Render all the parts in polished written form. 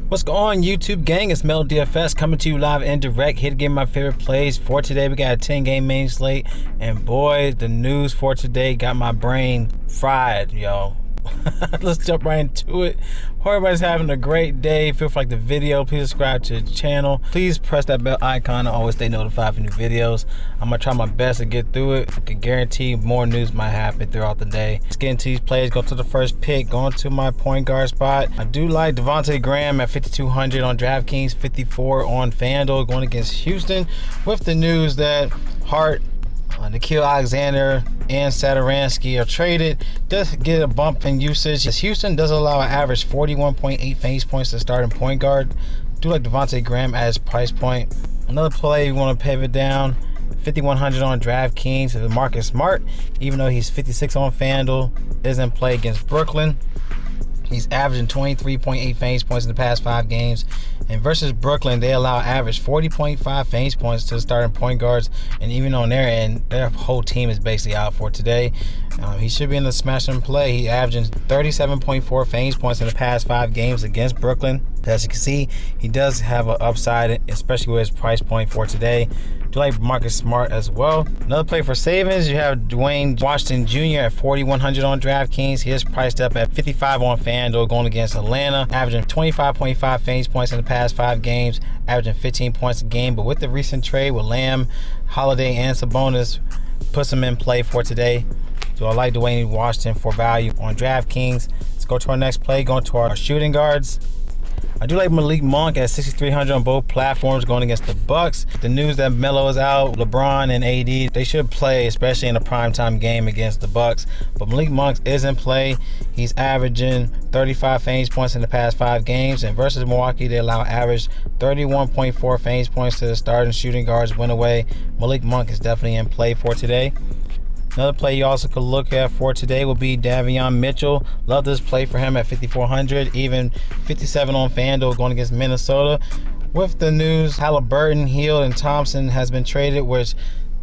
What's going on, YouTube gang? It's Melo DFS coming to you live and direct, here to get my favorite plays for today. We got a 10-game main slate, and boy, the news for today got my brain fried, yo. Let's jump right into it. Hope everybody's having a great day. Feel free to like the video. Please subscribe to the channel. Please press that bell icon to always stay notified for new videos. I'm gonna try my best to get through it. I can guarantee more news might happen throughout the day. Let's get into these plays. Go to the first pick. Going to my point guard spot. I do like Devontae Graham at 5,200 on DraftKings, 54 on FanDuel, going against Houston, with the news that Hart, Nikhil Alexander, and Satoransky are traded. Does get a bump in usage, as Houston does allow an average 41.8 fantasy points to start in point guard. Do like Devontae Graham at his price point. Another play you want to pivot down, 5,100 on DraftKings is Marcus Smart, even though he's 56 on FanDuel, is in play against Brooklyn. He's averaging 23.8 fantasy points in the past 5 games. And versus Brooklyn, they allow average 40.5 fantasy points to the starting point guards. And even on their end, their whole team is basically out for today. He should be in the smash and play. He's averaging 37.4 fantasy points in the past 5 games against Brooklyn. As you can see, he does have an upside, especially with his price point for today. Do like Marcus Smart as well. Another play for savings, you have Dwayne Washington Jr. at 4,100 on DraftKings. He is priced up at 55 on FanDuel, going against Atlanta, averaging 25.5 fantasy points in the past 5 games, averaging 15 points a game. But with the recent trade with Lamb, Holiday, and Sabonis, puts him in play for today. So I like Dwayne Washington for value on DraftKings. Let's go to our next play, going to our shooting guards. I do like Malik Monk at 6,300 on both platforms, going against the Bucks. The news that Melo is out, LeBron and AD, they should play, especially in a primetime game against the Bucks. But Malik Monk is in play. He's averaging 35 fantasy points in the past 5 games. And versus Milwaukee, they allow average 31.4 fantasy points to the starting shooting guards win away. Malik Monk is definitely in play for today. Another play you also could look at for today will be Davion Mitchell. Love this play for him at 5,400, even 57 on FanDuel, going against Minnesota. With the news, Halliburton, Hield, and Thompson has been traded, which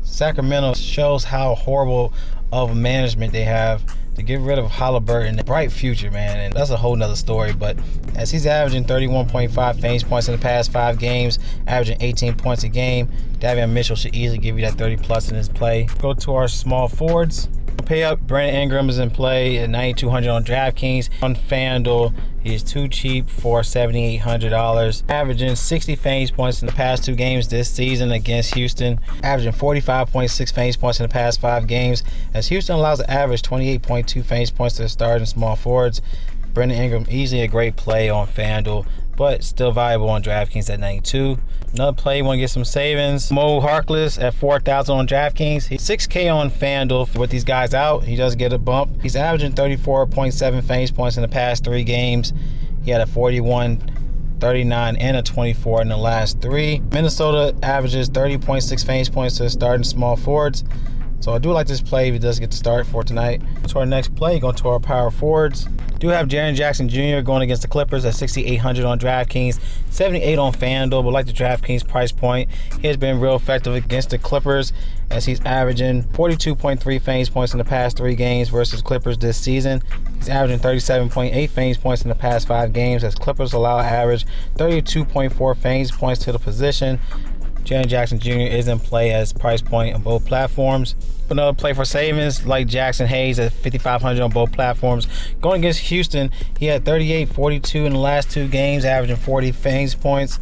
Sacramento shows how horrible of management they have to get rid of Halliburton. Bright future, man, and that's a whole nother story. But as he's averaging 31.5 fantasy points in the past 5 games, averaging 18 points a game, Davion Mitchell should easily give you that 30 plus in his play. Go to our small forwards. Pay up, Brandon Ingram is in play at 9,200 on DraftKings. On FanDuel, he is too cheap for $7,800. Averaging 60 fantasy points in the past 2 games this season against Houston. Averaging 45.6 fantasy points in the past 5 games, as Houston allows an average 28.2 fantasy points to the starting small forwards. Brandon Ingram, easily a great play on FanDuel, but still valuable on DraftKings at 92. Another play, you want to get some savings. Mo Harkless at 4,000 on DraftKings. He's 6K on FanDuel. With these guys out, he does get a bump. He's averaging 34.7 fantasy points in the past 3 games. He had a 41, 39, and a 24 in the last 3. Minnesota averages 30.6 fantasy points to the starting small forwards. So I do like this play if he does get to start for tonight. To our next play, going to our power forwards. Do have Jaren Jackson Jr. going against the Clippers at 6,800 on DraftKings, 78 on FanDuel, but like the DraftKings price point, he has been real effective against the Clippers, as he's averaging 42.3 fantasy points in the past 3 games versus Clippers this season. He's averaging 37.8 fantasy points in the past 5 games, as Clippers allow average 32.4 fantasy points to the position. Jaren Jackson Jr. is in play as price point on both platforms. Another play for savings, like Jackson Hayes at 5,500 on both platforms. Going against Houston, he had 38, 42 in the last 2 games, averaging 40 fantasy points,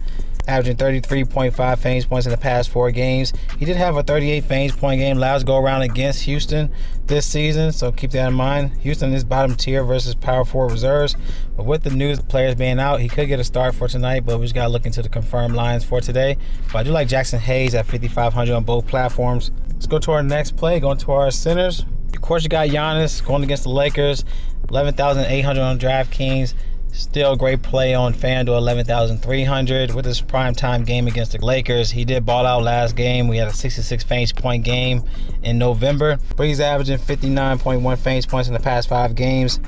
averaging 33.5 fantasy points in the past 4 games. He did have a 38 fantasy point game last go around against Houston this season, so keep that in mind. Houston is bottom tier versus power forward reserves, but with the news players being out, he could get a start for tonight, but we just got to look into the confirmed lines for today. But I do like Jackson Hayes at 5,500 on both platforms. Let's go to our next play, going to our centers. Of course, you got Giannis going against the Lakers, 11,800 on DraftKings. Still a great play on FanDuel, 11,300 with his primetime game against the Lakers. He did ball out last game. We had a 66 fantasy point game in November, but he's averaging 59.1 fantasy points in the past 5 games,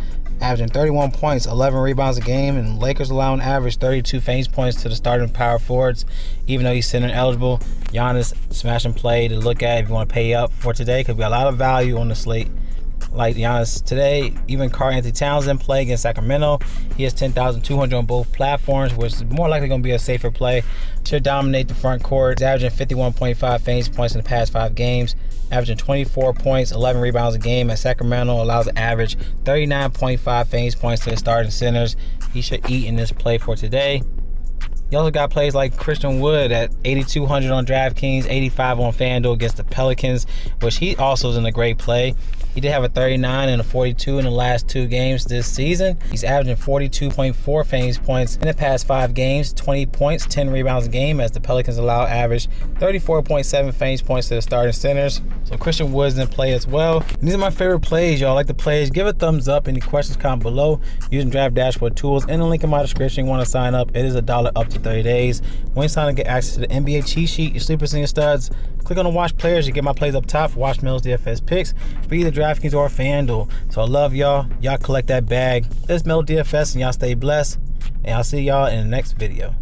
averaging 31 points, 11 rebounds a game, and Lakers allowing average 32 fantasy points to the starting power forwards, even though he's center eligible. Giannis, smash and play to look at if you want to pay up for today, because we got a lot of value on the slate. like Giannis today. Even Karl-Anthony Towns didn't play against Sacramento. He has 10,200 on both platforms, which is more likely going to be a safer play. Should dominate the front court. He's averaging 51.5 fantasy points in the past 5 games, averaging 24 points, 11 rebounds a game. At Sacramento, allows an average 39.5 fantasy points to the starting centers. He should eat in this play for today. You also got plays like Christian Wood at 8,200 on DraftKings, 85 on FanDuel against the Pelicans, which he also is in a great play. He did have a 39 and a 42 in the last 2 games this season. He's averaging 42.4 fantasy points in the past 5 games, 20 points, 10 rebounds a game, as the Pelicans allow average 34.7 fantasy points to the starting centers. So Christian Wood's in play as well. And these are my favorite plays, y'all. Like the plays, give a thumbs up. Any questions, comment below. Using Draft Dashboard tools and the link in my description. You want to sign up, it is $1 up to 30 days. When you sign up, get access to the NBA cheat sheet, your sleepers and your studs. Click on the watch players, you get my plays up top for Watch Mills DFS picks for either DraftKings or FanDuel. So I love y'all. Y'all collect that bag. This is Mel DFS, and y'all stay blessed. And I'll see y'all in the next video.